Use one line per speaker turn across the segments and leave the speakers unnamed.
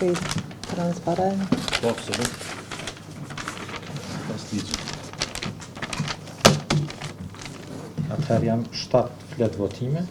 konkret, transparent.
Po, absolut. Pas ligjit.
Atëherë janë 7 flet votime,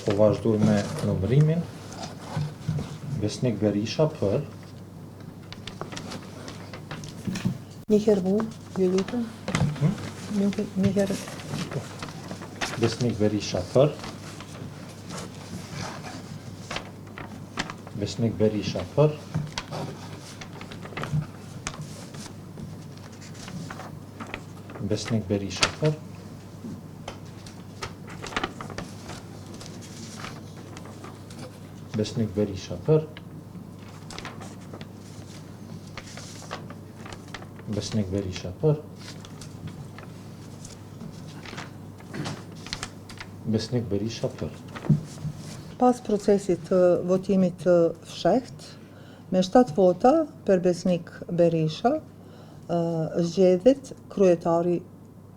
po vazhdoj me numërimin. Besnik Berisha për,
Një herë mu, ju lutem. Një herë.
Besnik Berisha për, Besnik Berisha për, Besnik Berisha për, Besnik Berisha për, Besnik Berisha për, Besnik Berisha për.
Pas procesit të votimit të fshehtë, me 7 vota për Besnik Berisha, zgjedhet kryetari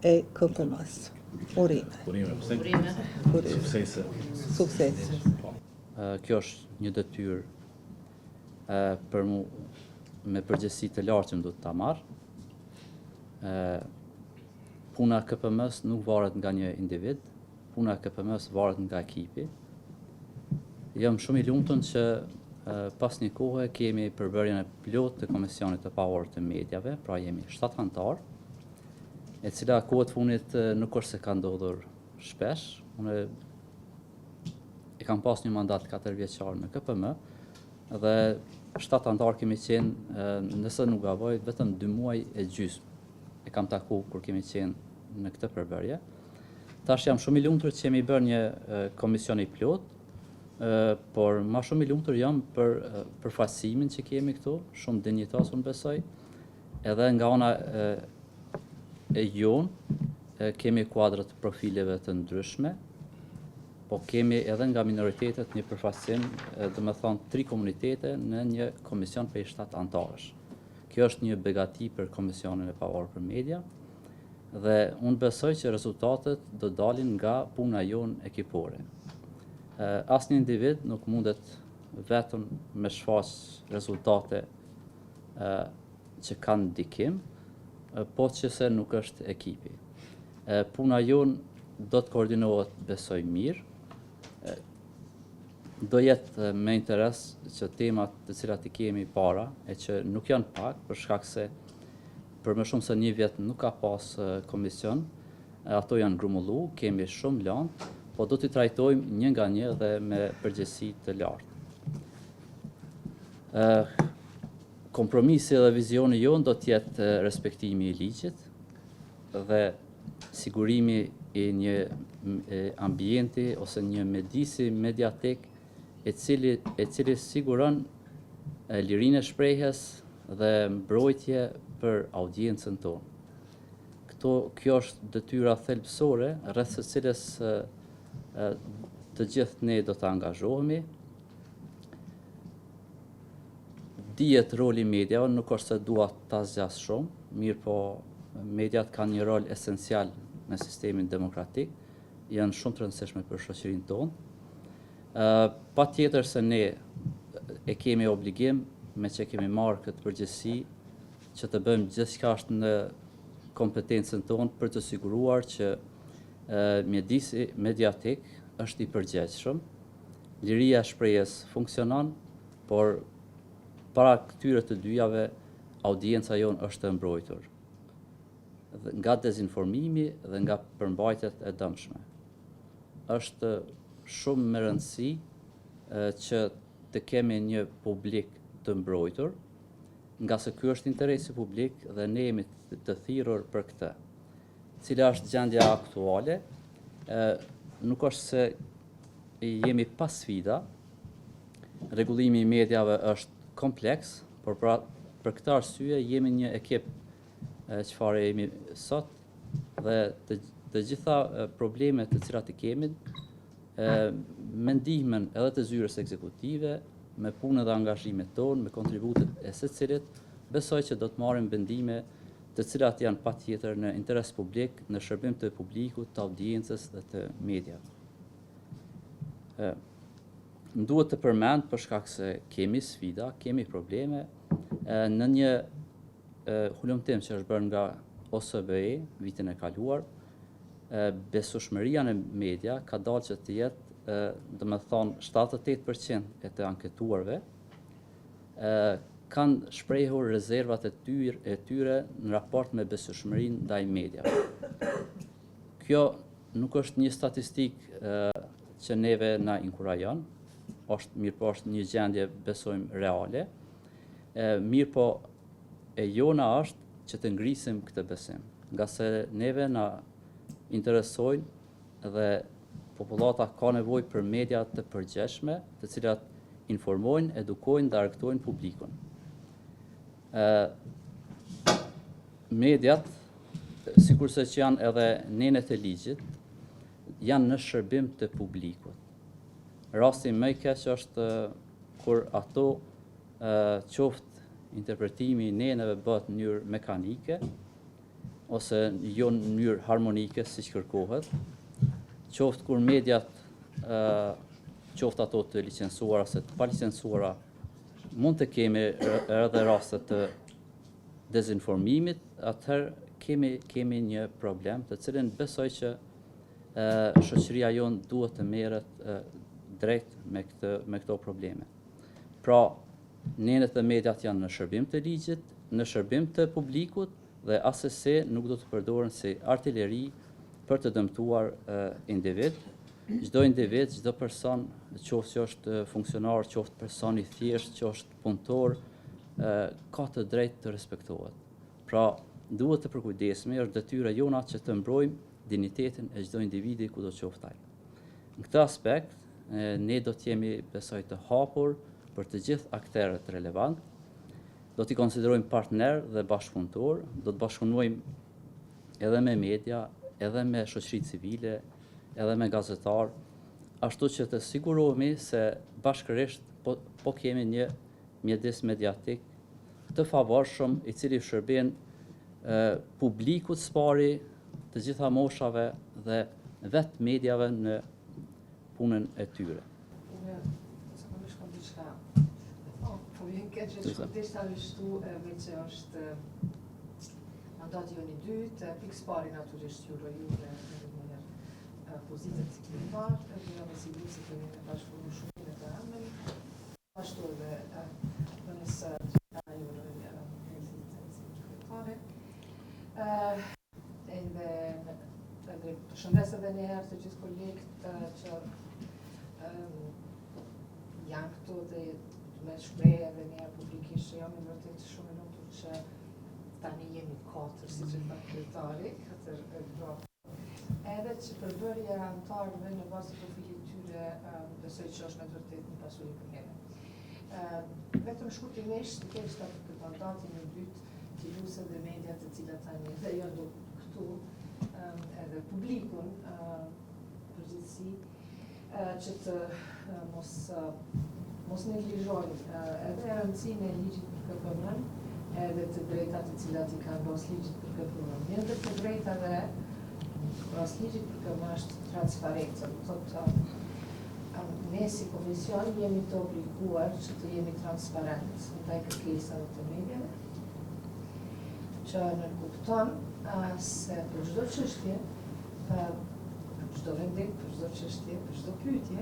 e KPM-s. Urime.
Urime. Suksese.
Suksese.
Kjo është një detyrë për mu me përgjegjësi të lartë që më duhet ta marr. Puna e KPM-s nuk varet nga një individ, puna e KPM-s varet nga ekipi. Jam shumë i lumtur që pas një kohe kemi përbërjen e plotë të Komisionit të Pavarur të Mediave, pra jemi 7 anëtar, e cila kohët funit nuk është se ka ndodhur shpesh. Unë e kam pas një mandat 4 vjeçar në KPM dhe 7 anëtar kemi qenë, nëse nuk gaboj, vetëm 2 muaj e gjysmë e kam taku kur kemi qenë në këtë përbërje. Tash jam shumë i lumtur që jemi bërë një komision i plot, por ma shumë i lumtur jam për përfaqësimin që kemi këtu, shumë dinjitos unë besoj, edhe nga ana e jonë kemi kuadra të profileve të ndryshme, po kemi edhe nga minoritetet një përfaqësim, dhe me thonë 3 komunitete në një komision për 7 anëtarësh. Kjo është një begati për Komisionin e Pavarur për Media, dhe unë besoj që rezultatet do dalin nga puna jonë ekipore. Asnjë individ nuk mundet vetëm me shfaq rezultate që kanë ndikim, po që se nuk është ekipi. Puna jonë do të koordinohet, besoj, mirë, do jetë me interes që temat të cilat i kemi para, e që nuk janë pak, për shkak se për më shumë se një vjet nuk ka pas komision, ato janë grumbullu, kemi shumë lanë, po do t'i trajtojmë një nga një dhe me përgjegjësi të lartë. Kompromisi dhe vizioni jonë do t'jetë respektimi i ligjit dhe sigurimi i një ambienti ose një mjedisi mediatik e cili siguron lirinë e shprehjes dhe mbrojtje për audiencën tonë. Kjo është detyra thelbësore rreth së cilës të gjithë ne do të angazhohemi. Dihet roli mediave, nuk është se dua ta zgjas shumë, mirë po mediat kanë një rol esencial në sistemin demokratik, janë shumë të rëndësishme për shoqërinë tonë. Patjetër se ne e kemi obligim me që kemi marrë këtë përgjegjësi që të bëjmë gjithçka është në kompetencën tonë për të siguruar që mjedisi mediatik është i përgjegjshëm, liria e shprehjes funksionon, por para këtyre të dyjave audienca jonë është e mbrojtur nga dezinformimi dhe nga përmbajtjet e dëmshme. Është shumë me rëndësi që të kemi një publik të mbrojtur, nga se ky është interesi publik dhe ne jemi të thirrur për këtë. Cila është gjendja aktuale? Nuk është se jemi pa sfida, rregullimi i mediave është kompleks, por për këtë arsye jemi një ekip çfarë jemi sot dhe të gjitha problemet të cilat i kemi me ndihmën edhe të zyrës ekzekutive, me punën dhe angazhimet tonë, me kontributet e secilit, besoj që do të marrim vendime të cilat janë patjetër në interes publik, në shërbim të publikut, të audiencës dhe të mediave. duhet të përmend për shkak se kemi sfida, kemi probleme në një hulumtim që është bërë nga OSBE vitin e kaluar, besueshmëria në media ka dalë që të jetë, domethënë 78% e të anketuarve kanë shprehur rezervat e tyre në raport me besueshmërinë ndaj mediave. Kjo nuk është një statistikë që neve na inkurajon, është një gjendje besojmë reale, mirë po e jona është që të ngrisim këtë besim, nga se neve na interesojnë dhe popullata ka nevojë për media të përgjithshme, të cilat informojnë, edukojnë dhe argëtojnë publikun. Mediat, sikurse që janë edhe nenet e ligjit, janë në shërbim të publikut. Rasti më i keq është kur ato qoftë interpretimi i neneve bëhet në mënyrë mekanike ose jo në mënyrë harmonike siç kërkohet, qoftë kur mediat qoftë ato të licencuara ose të palicencuara mund të kemi edhe raste të dezinformimit, atëherë kemi një problem të cilin besoj që shoqëria jonë duhet të merret drejt me këto probleme. Pra, nenet dhe mediat janë në shërbim të ligjit, në shërbim të publikut dhe asesi nuk do të përdoren si artilleri për të dëmtuar individ. Çdo individ, çdo person, qoftë që është funksionar, qoftë person i thjeshtë, që është punëtor, ka të drejtë të respektohet. Pra, duhet të përkujdesemi, është detyra jona që të mbrojmë dinjitetin e çdo individi kudo qoftë ai. Në këtë aspekt, ne do të jemi, besoj, të hapur për të gjithë aktorët relevant, do t'i konsiderojmë partner dhe bashkëpunëtor, do të bashkëpunojmë edhe me media, edhe me shoqëri civile, edhe me gazetar, ashtu që të sigurohemi se bashkërisht po kemi një mjedis mediatik të favorshëm i cili shërben publikut së pari, të gjitha moshave dhe vetë mediave në punën e tyre.
Po vjen keq që shkurtisht ta vështu me që është mandati jonë i dytë, pikë pari natyrisht ju rojure pozitët ciklitar, dhe jo me siguri se kemi me bashkëpunu shumë me të ramen, ashtu edhe në nësë të ju rojure ciklitarë. Edhe të shëndes edhe njëherë të gjithë kolegët që janë këtu dhe me shprehje edhe njëherë publikisht që jam i vërtet shumë i lumtur që tani jemi 4, si që tha kryetari, 4 grop. Edhe që përbërja antarëve në bazë të profilit tyre besoj që është me të vërtet një pasuri për neve. Vetëm shkurtimisht, kështë atë këtë mandatin e dytë që lusën dhe mediat të cilat tani dhe jo do këtu edhe publikun përgjithësi që të mos neglizhojnë edhe rëndësinë e ligjit për KPM-n edhe të drejtat të cilat i kanë pas ligjit për KPM-n. Një ndër të drejtave pas ligjit për KPM është transparenca. Ne si komision jemi të obliguar që të jemi transparent ndaj kërkesave të mediave, që nënkupton se për çdo çështje, për çdo vendim, për çdo çështje, për çdo pyetje,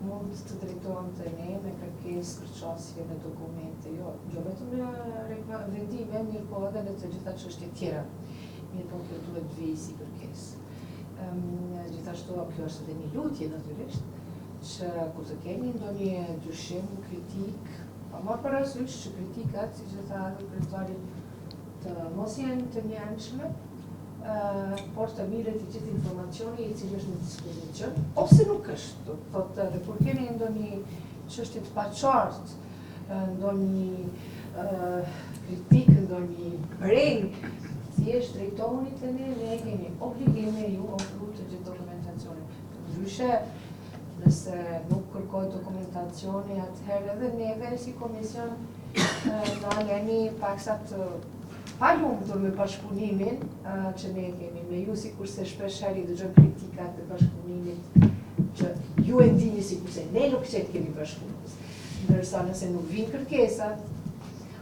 mund të drejtohen te ne me kërkesë për çështje me dokumente, jo vetëm në vendime, mirë po edhe në të gjitha çështjet tjera. Mirë po kjo duhet vijë si kërkesë. Gjithashtu kjo është edhe një lutje natyrisht, që kur të keni ndonjë dyshim, kritik, pa marrë parasysh që kritikat, siç e tha kryetari, të mos janë të njanshme, por të mirët i gjithë informacioni i cili është në dispozicion, ose nuk është. Thotë edhe kur keni ndonjë çështje të paqartë, ndonjë kritik, ndonjë reng, thjesht drejtohuni te ne kemi obligime ju ofru të gjithë dokumentacionin. Ndryshe, nëse nuk kërkoj dokumentacioni, atëherë edhe neve si komision na jeni paksat palumtur me bashkëpunimin që ne kemi me ju, sikurse shpesh herë dëgjojmë kritikat e bashkëpunimit që ju e ndini si kurse ne nuk qëtë kemi bashkëpunues. Ndërsa nëse nuk vinë kërkesat,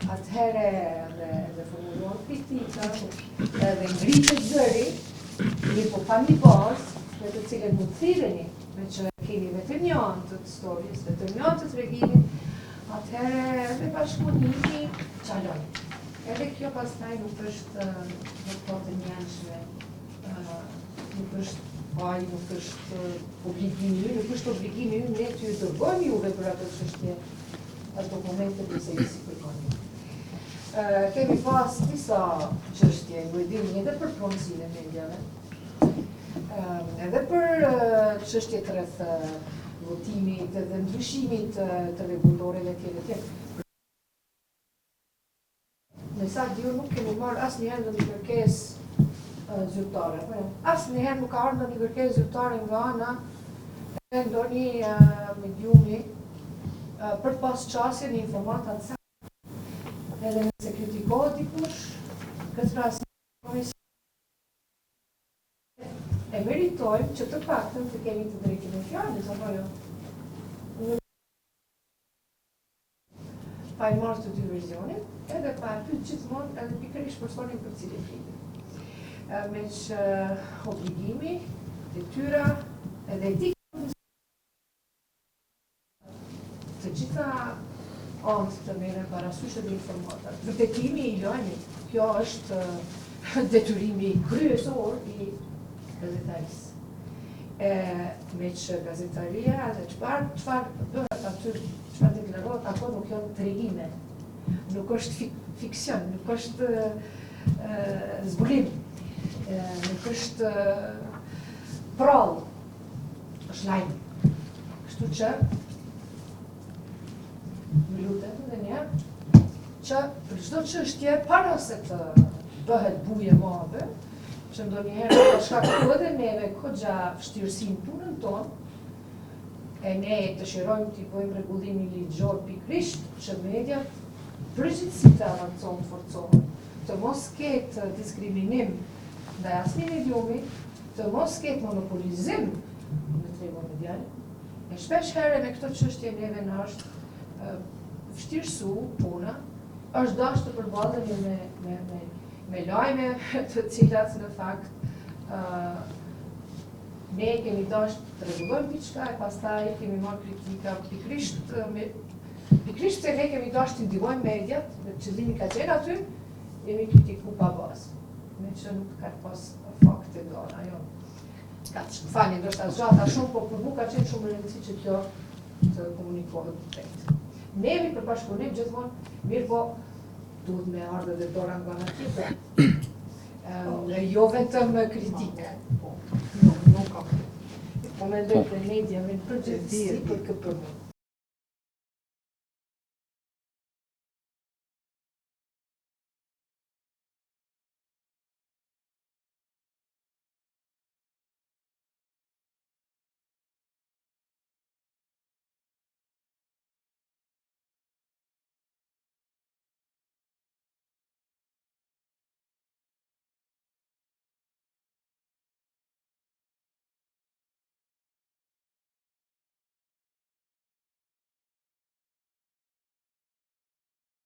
atëhere dhe formuluan kritika, edhe ngritet zëri, një po pa një bazë, me të cilët mund të thirreni, me që keni vetëm një anë të storjes, vetëm një anë të tregimit, atëhere edhe bashkëpunimi qalon. Edhe kjo pastaj nuk është të njanshme, nuk është obligimi ju, nuk është obligimi ju ne të ju dërgojmë juve për ato çështje, ato dokumente për se si kërkoni. Kemi pas disa çështje, ju e dini edhe për pronësinë e mediave, edhe për çështjet rreth votimit dhe ndryshimit të rregullorit etj. Në sa diu nuk kemi marrë asnjëherë ndonjë kërkesë zyrtare. Asnjëherë nuk ka ardhur ndonjë kërkesë zyrtare nga ana e ndonjë mediumi për të pas qasje në informata të saktë. Edhe nëse kritikohet dikush, këtë rast e meritojmë që të paktën të kemi të drejtën e fjalës, apo jo? Pa i marrë të dy versionit, edhe pa e pyet gjithmonë edhe pikërisht personin për cilin flitet. Me që obligimi, detyra edhe etika të gjitha anët të merren parasysh edhe informatat. Vërtetimi i lajmit, kjo është detyrimi kryesor i gazetarisë. Me që gazetaria dhe çfarë bëhet aty, çfarë deklarohet apo nuk janë tregime. Nuk është fiksion, nuk është zbulim, nuk është prall, është lajm. Kështu që më lutem edhe një herë që për çdo çështje para se të bëhet buje madhe, që ndonjëherë ka shkaktuar edhe neve goxha vështirësinë punën tonë, e ne dëshirojmë t'i bëjmë rregullimin ligjor pikërisht që mediat përgjithësi të avancojnë, forcohen, të mos ketë diskriminim ndaj asnjë mediumi, të mos ketë monopolizim në tregun medial. E shpesh herë me këto çështje neve na është vështirësu puna, është dashur të përballemi me lajme të cilat në fakt ne kemi dashur të rregullojmë diçka e pastaj kemi marrë kritika pikërisht se ne kemi dashur të ndihmojmë mediat, me qëllimi ka qenë aty, jemi kritikuar pa bazë, me që nuk ka pas fakte dora, jo. Falni, ndoshta zgjata shumë, po për mua ka qenë shumë e rëndësishme që kjo të komunikohet drejt. Ne jemi për bashkëpunim gjithmonë, mirë po duhet me ardhe dhe dora nga ana tjetër. Jo vetëm kritikë. Nuk ka. Po mendoj të media me përgjithësi për këtë punë.